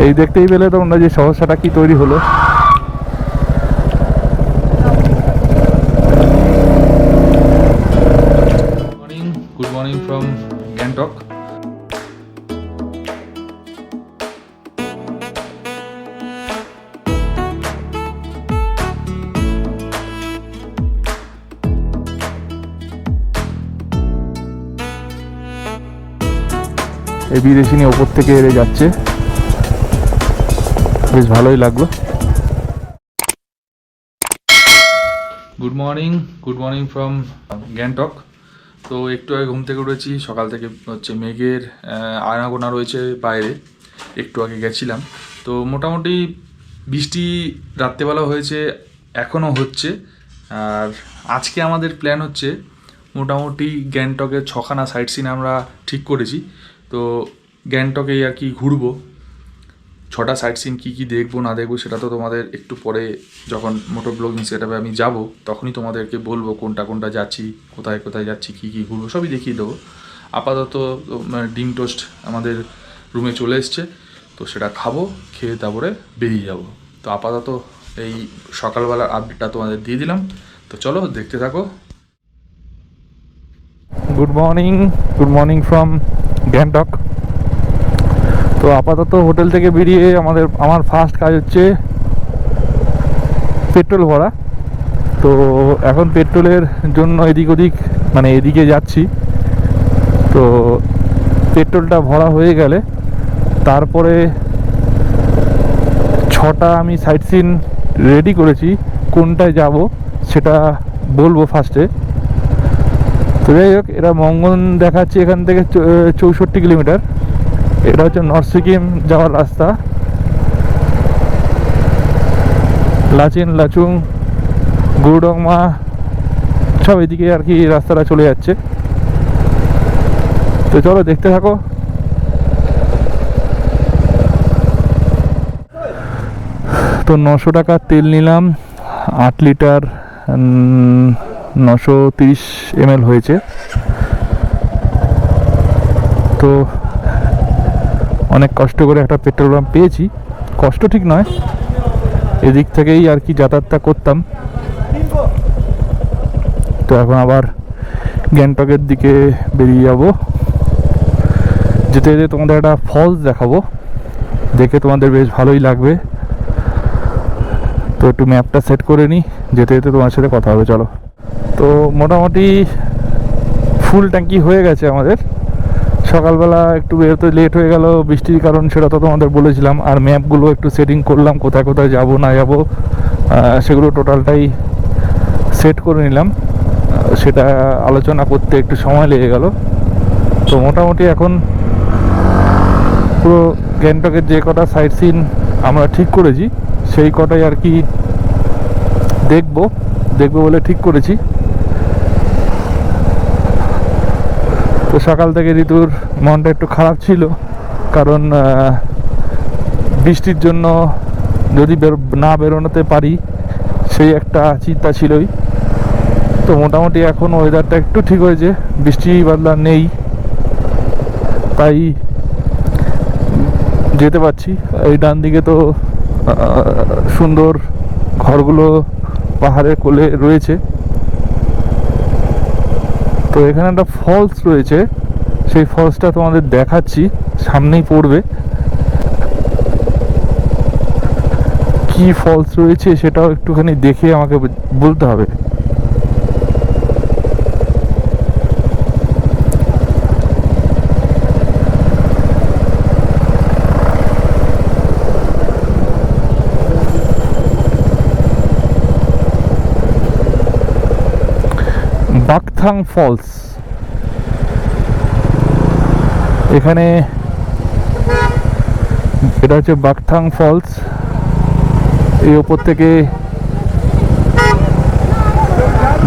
এই দেখতেই পেলে তোমরা যে সমস্যাটা কি তৈরি হলো। Good morning from Gangtok. এই বিদেশিনী ওপর থেকে এড়ে যাচ্ছে, বেশ ভালোই লাগলো। Good morning from Gangtok. তো একটু আগে ঘুম থেকে উঠেছি, সকাল থেকে হচ্ছে মেঘের আনাগোনা রয়েছে বাইরে। একটু আগে গেছিলাম, তো মোটামুটি বৃষ্টি রাত্রেবেলা হয়েছে, এখনও হচ্ছে। আর আজকে আমাদের প্ল্যান হচ্ছে মোটামুটি গ্যাংটকের 6খানা সাইট সিন আমরা ঠিক করেছি। তো গ্যাংটকেই আর কি ঘুরবো। 6টা সাইট সিন কী কী দেখবো না দেখবো সেটা তো তোমাদের একটু পরে যখন মোটর ব্লগিং সেটআপে আমি যাব তখনই তোমাদেরকে বলবো কোনটা কোনটা যাচ্ছি, কোথায় কোথায় যাচ্ছি, কী কী ঘুরবো সবই দেখিয়ে দেবো। আপাতত ডিম টোস্ট আমাদের রুমে চলে এসছে, তো সেটা খাবো, খেয়ে তারপরে বেরিয়ে যাব। তো আপাতত এই সকালবেলার আপডেটটা তোমাদের দিয়ে দিলাম, তো চলো দেখতে থাকো। Good morning from Gangtok. তো আপাতত হোটেল থেকে বেরিয়ে আমার ফার্স্ট কাজ হচ্ছে পেট্রোল ভরা। তো এখন পেট্রোলের জন্য এদিক ওদিক মানে এদিকে যাচ্ছি। তো পেট্রোলটা ভরা হয়ে গেলে তারপরে 6টা আমি সাইট সিন রেডি করেছি, কোনটায় যাব সেটা বলবো ফার্স্টে। তো যাই হোক, এটা মঙ্গন দেখাচ্ছে এখান থেকে 64 কিলোমিটার। এটা হচ্ছে নর্থ সিকিম যাওয়ার রাস্তা। লাচিন, লাচুং, গুরুডংমা সব এদিকে আর কি রাস্তাটা চলে যাচ্ছে। তো চলো দেখতে থাকো। তো 900 টাকার তেল নিলাম, 8 লিটার 930 ml হয়েছে। তো অনেক কষ্ট করে একটা পেট্রোল পাম্প পেয়েছি, কষ্ট ঠিক নয়, এদিক থেকেই আর কি যাতায়াতটা করতাম। তো এখন আবার গ্যাংটকের দিকে বেরিয়ে যাব। যেতে যেতে তোমাদের একটা ফলস দেখাবো, দেখে তোমাদের বেশ ভালোই লাগবে। তো একটু ম্যাপটা সেট করে নিই, যেতে যেতে তোমার সাথে কথা হবে। চলো। তো মোটামুটি ফুল ট্যাঙ্কি হয়ে গেছে আমাদের। সকালবেলা একটু বেরোতে লেট হয়ে গেল বৃষ্টির কারণ, সেটা তো তোমাদের বলেছিলাম। আর ম্যাপগুলো একটু সেটিং করলাম, কোথায় কোথায় যাব না যাব সেগুলো টোটালটাই সেট করে নিলাম। সেটা আলোচনা করতে একটু সময় লেগে গেল। তো মোটামুটি এখন পুরো গ্যাংটকের যে কটা সাইট সিন আমরা ঠিক করেছি সেই কটাই আর কি দেখবো বলে ঠিক করেছি। তো সকাল থেকে ঋতুর মনটা একটু খারাপ ছিল, কারণ বৃষ্টির জন্য যদি না বেরোনোতে পারি সেই একটা চিন্তা ছিলই। তো মোটামুটি এখন ওয়েদারটা একটু ঠিক হয়েছে, বৃষ্টি বাদলা নেই, তাই যেতে পারছি। এই ডান দিকে তো সুন্দর ঘরগুলো পাহাড়ের কোলে রয়েছে। তো এখানে একটা ফলস রয়েছে, সেই ফলসটা তোমাদের দেখাচ্ছি, সামনেই পড়বে। কি ফলস রয়েছে সেটাও একটুখানি দেখে আমাকে বলতে হবে। বাকথাং ফলস, এখানে এটা হচ্ছে বাকথাং ফলস। এই ওপর থেকে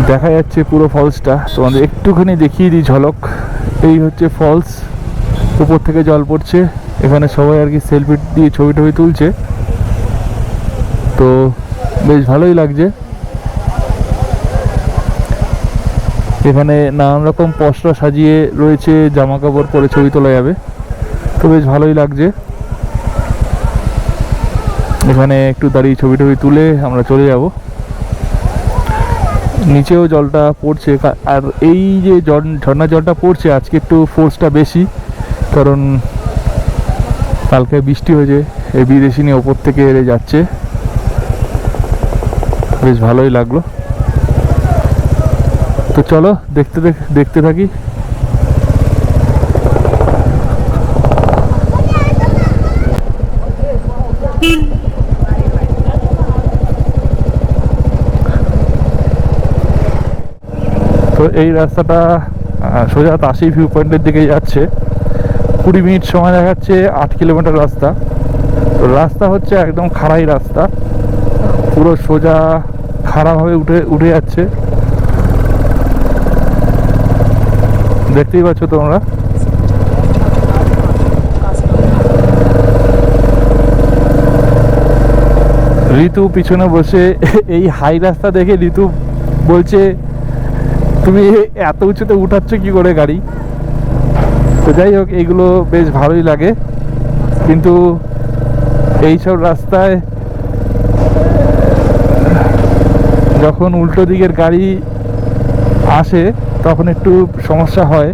দেখা যাচ্ছে পুরো ফলসটা, তোমাদের একটুখানি দেখিয়ে দিই ঝলক। এই হচ্ছে ফলস, উপর থেকে জল পড়ছে। এখানে সবাই আর কি সেলফি দিয়ে ছবি টবি তুলছে, তো বেশ ভালোই লাগছে। এখানে নানান রকম পসরা সাজিয়ে রয়েছে, জামা কাপড় পরে ছবি তোলা যাবে, তো বেশ ভালোই লাগছে। এখানে একটু দাঁড়িয়ে ছবি টবি তুলে আমরা চলে যাব। নিচেও জলটা পড়ছে, আর এই যে ঝর্ণার জলটা পড়ছে আজকে একটু ফোর্সটা বেশি, কারণ কালকে বৃষ্টি হয়েছে, এই বিদেশি নিয়ে ওপর থেকে এড়ে যাচ্ছে, বেশ ভালোই লাগলো। তো চলো দেখতে থাকি। তো এই রাস্তাটা সোজা তাসি ভিউ পয়েন্টের দিকে যাচ্ছে। 20 মিনিট সময় দেখাচ্ছে, 8 কিলোমিটার রাস্তা। তো রাস্তা হচ্ছে একদম খাড়াই রাস্তা, পুরো সোজা খাড়াভাবে উঠে যাচ্ছে, দেখতেই পাচ্ছ তোমরা। ঋতু পিছনে বসে এই হাই রাস্তা দেখে ঋতু বলছে, তুমি এত উঁচুতে উঠাচ্ছ কি করে গাড়ি? তো যাই হোক, এইগুলো বেশ ভালোই লাগে, কিন্তু এইসব রাস্তায় যখন উল্টো দিকের গাড়ি আসে তখন একটু সমস্যা হয়।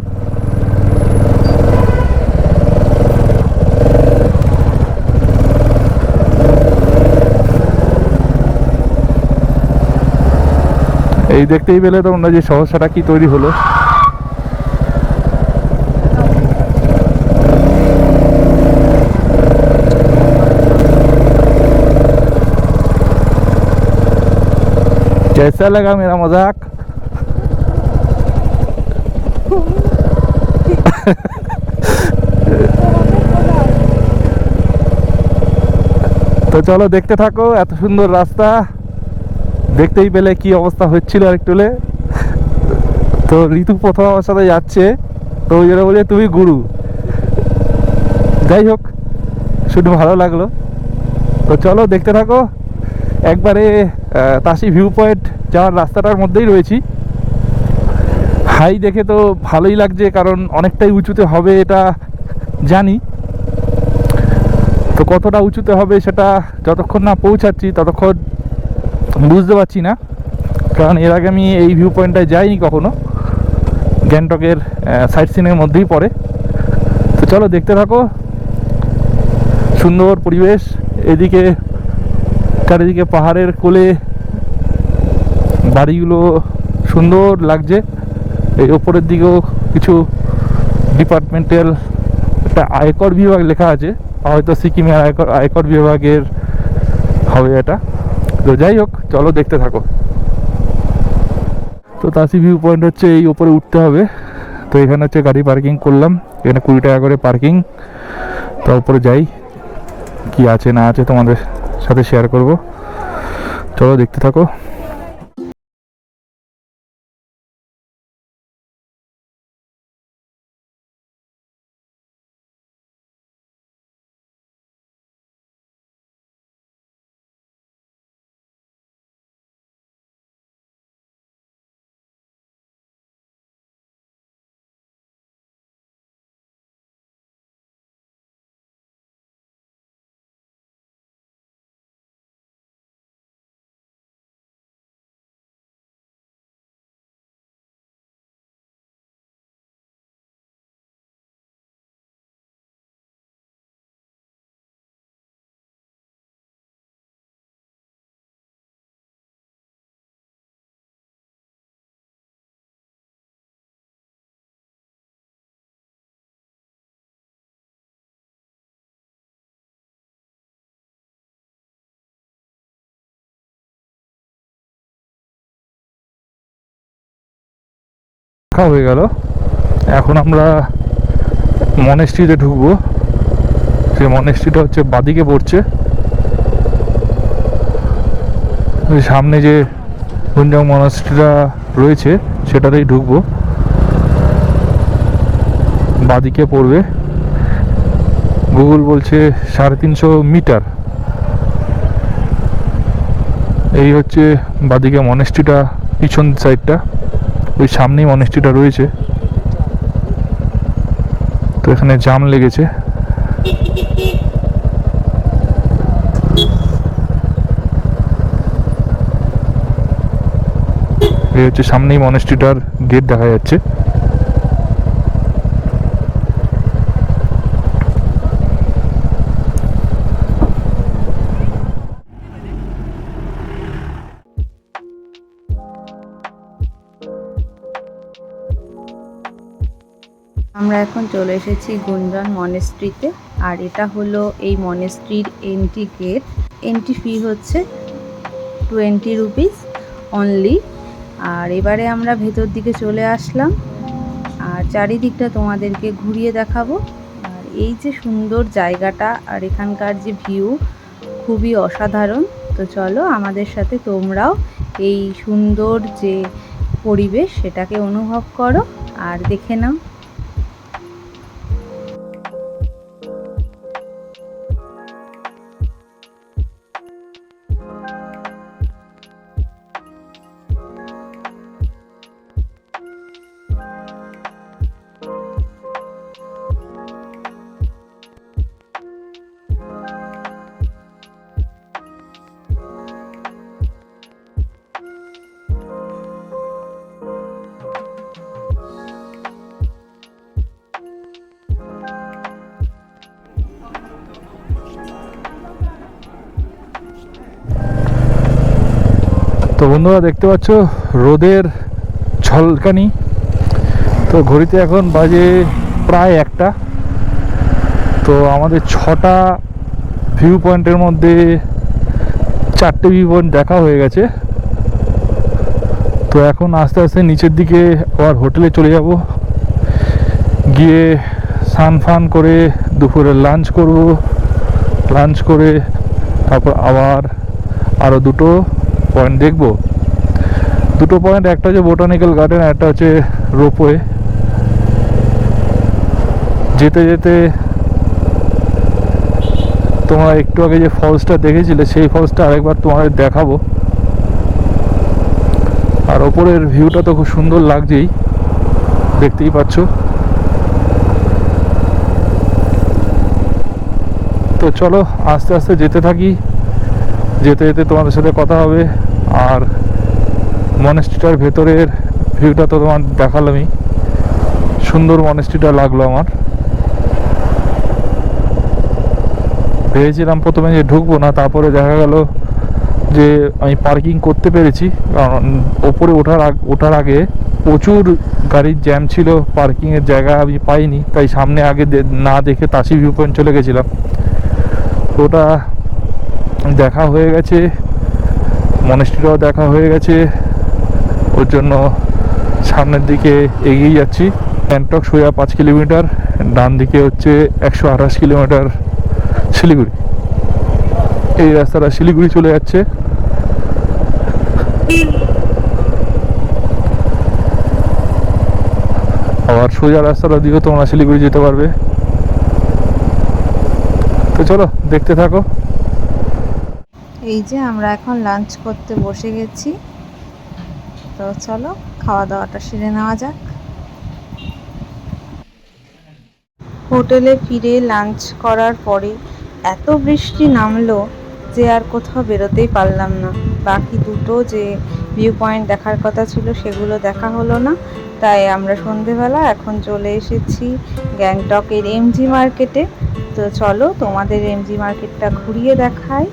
এই দেখতেই পেলে তোমরা যে সমস্যাটা কি তৈরি হলো। कैसा लगा मेरा मजाक? তো চলো দেখতে থাকো, এত সুন্দর রাস্তা দেখতেই পেলে কি অবস্থা হচ্ছিল আরেকটুলে। তো ঋতু প্রথম আমার সাথে যাচ্ছে, তো ওই জন্য বলে তুমি গুরু। যাই হোক, শুধু ভালো লাগলো। তো চলো দেখতে থাকো। একবারে তাসি ভিউ পয়েন্ট যাওয়ার রাস্তাটার মধ্যেই রয়েছি। হাই দেখে তো ভালোই লাগছে, কারণ অনেকটাই উঁচুতে হবে এটা জানি। তো কতটা উঁচুতে হবে সেটা যতক্ষণ না পৌঁছাচ্ছি ততক্ষণ বুঝতে পারছি না, কারণ এর আগে আমি এই ভিউ পয়েন্টটায় যাইনি কখনো। গ্যাংটকের সাইট সিনের মধ্যেই পড়ে। তো চলো দেখতে থাকো, সুন্দর পরিবেশ, এদিকে চারিদিকে পাহাড়ের কোলে বাড়িগুলো সুন্দর লাগছে। এই ওপরের দিকেও কিছু ডিপার্টমেন্টাল একটা আয়কর বিভাগ লেখা আছে, হয়তো সিকিমের আয়কর বিভাগের হবে এটা। তো যাই হোক, চলো দেখতে থাকো। তো তাসি ভিউ পয়েন্ট হচ্ছে এই উপরে উঠতে হবে। তো এখানে হচ্ছে গাড়ি পার্কিং করলাম, এখানে 20 টাকা করে পার্কিং। তো উপরে যাই, কি আছে না আছে তোমাদের সাথে শেয়ার করব। চলো দেখতে থাকো। হয়ে গেল, এখন আমরা মনেস্ট্রিতে ঢুকবো। সেই মনেস্ট্রিটা হচ্ছে বাদিকে পড়ছে, সামনে যে গুঞ্জং মনেস্ট্রিটা রয়েছে সেটাতেই ঢুকবো, বাদিকে পড়বে। গুগল বলছে 350 মিটার। এই হচ্ছে বাদিকে মনেস্ট্রিটা, পিছন সাইডটা, ওই সামনেই মনেস্ট্রিটা রয়েছে। তো এখানে জাম লেগেছে। এই হচ্ছে সামনেই মনেস্ট্রিটার গেট দেখা যাচ্ছে। আমরা এখন চলে এসেছি গুঞ্জন মনেস্ট্রিতে। আর এটা হলো এই মনেস্ট্রির এন্ট্রি গেট। এন্ট্রি ফি হচ্ছে 20 রুপিস অনলি। আর এবারে আমরা ভেতর দিকে চলে আসলাম, আর চারিদিকটা তোমাদেরকে ঘুরিয়ে দেখাবো। আর এই যে সুন্দর জায়গাটা আর এখানকার যে ভিউ খুবই অসাধারণ। তো চলো আমাদের সাথে তোমরাও এই সুন্দর যে পরিবেশ সেটাকে অনুভব করো আর দেখে নাও। তো বন্ধুরা দেখতে পাচ্ছ রোদের ঝলকানি। তো ঘড়িতে এখন বাজে প্রায় 1টা। তো আমাদের 6টা ভিউ পয়েন্টের মধ্যে 4টে ভিউ পয়েন্ট দেখা হয়ে গেছে। তো এখন আস্তে আস্তে নিচের দিকে আবার হোটেলে চলে যাব, গিয়ে স্নান ফান করে দুপুরে লাঞ্চ করব। লাঞ্চ করে তারপর আবার আরও 2টো পয়েন্ট দেখব। 2টো পয়েন্ট, একটা হচ্ছে বোটানিক্যাল গার্ডেন, একটা হচ্ছে রোপওয়ে। যেতে যেতে তোমরা একটু আগে যে ফলসটা দেখেছিলে সেই ফলসটা আরেকবার তোমাদের দেখাবো। আর ওপরের ভিউটা তো খুব সুন্দর লাগছেই, দেখতেই পাচ্ছ। তো চলো আস্তে আস্তে যেতে থাকি, যেতে যেতে তোমাদের সাথে কথা হবে। আর মনেস্ট্রিটার ভেতরের ভিউটা তো তোমার দেখালামই, সুন্দর মনেস্ট্রিটা লাগলো আমার। ভেবেছিলাম প্রথমে যে ঢুকবো না, তারপরে দেখা গেল যে আমি পার্কিং করতে পেরেছি, কারণ ওপরে ওঠার আগে প্রচুর গাড়ির জ্যাম ছিল, পার্কিংয়ের জায়গা আমি পাইনি। তাই সামনে আগে না দেখে তাসি ভিউ পয়েন্ট চলে গেছিলাম। ওটা দেখা হয়ে গেছে, মনেস্ট্রিটাও দেখা হয়ে গেছে, ওর জন্য সামনের দিকে এগিয়ে যাচ্ছি। গ্যাংটক সোজা 5 কিলোমিটার, ডান দিকে হচ্ছে 128 কিলোমিটার শিলিগুড়ি। এই রাস্তাটা শিলিগুড়ি চলে যাচ্ছে। আবার সোজা রাস্তাটা দিয়েও তোমরা শিলিগুড়ি যেতে পারবে। তো চলো দেখতে থাকো। এই যে আমরা এখন লাঞ্চ করতে বসে গেছি। তো চলো খাওয়া দাওয়াটা সেরে নেওয়া যাক। হোটেলে ফিরে লাঞ্চ করার পরে এত বৃষ্টি নামলো যে আর কোথাও বেরোতেই পারলাম না। বাকি 2টো যে ভিউ পয়েন্ট দেখার কথা ছিল সেগুলো দেখা হলো না। তাই আমরা সন্ধেবেলা এখন চলে এসেছি গ্যাংটকের এমজি মার্কেটে। তো চলো তোমাদের এমজি মার্কেটটা ঘুরিয়ে দেখাই,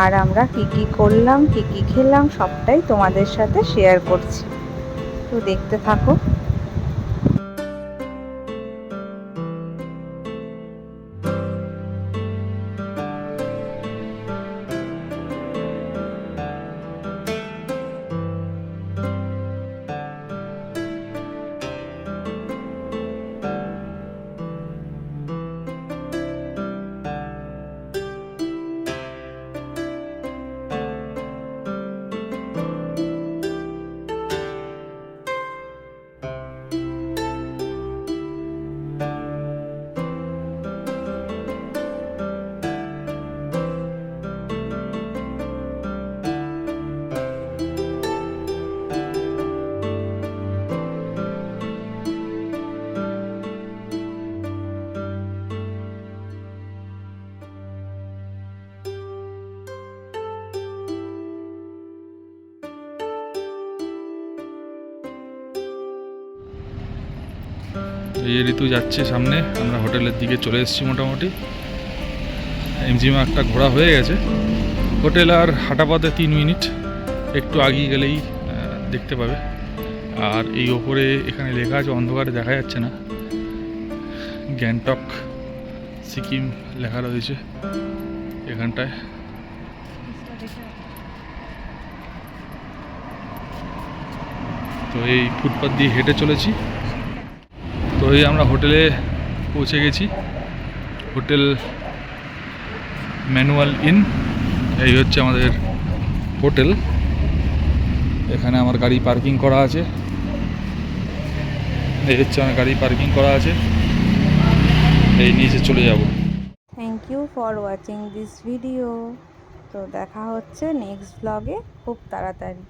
আর আমরা কি কি করলাম, কি কি খেলাম সবটাই তোমাদের সাথে শেয়ার করছি। তো দেখতে থাকো। এই ঋতু যাচ্ছে সামনে, আমরা হোটেলের দিকে চলে এসেছি মোটামুটি। এমজিএম একটা ঘোরা হয়ে গেছে, হোটেল আর হাঁটা পথে 3 মিনিট, একটু আগিয়ে গেলেই দেখতে পাবে। আর এই ওপরে এখানে লেখা আছে, অন্ধকারে দেখা যাচ্ছে না, গ্যাংটক সিকিম লেখা রয়েছে এখানটায়। তো এই ফুটপাথ দিয়ে হেঁটে চলেছি। তো এই আমরা হোটেলে পৌঁছে গেছি, হোটেল ম্যানুয়াল ইন, এই হচ্ছে আমাদের হোটেল। এখানে আমার গাড়ি পার্কিং করা আছে, এই হচ্ছে আমার গাড়ি পার্কিং করা আছে, এই নিচে চলে যাব। Thank you for watching this video. তো দেখা হচ্ছে নেক্সট ব্লগে খুব তাড়াতাড়ি।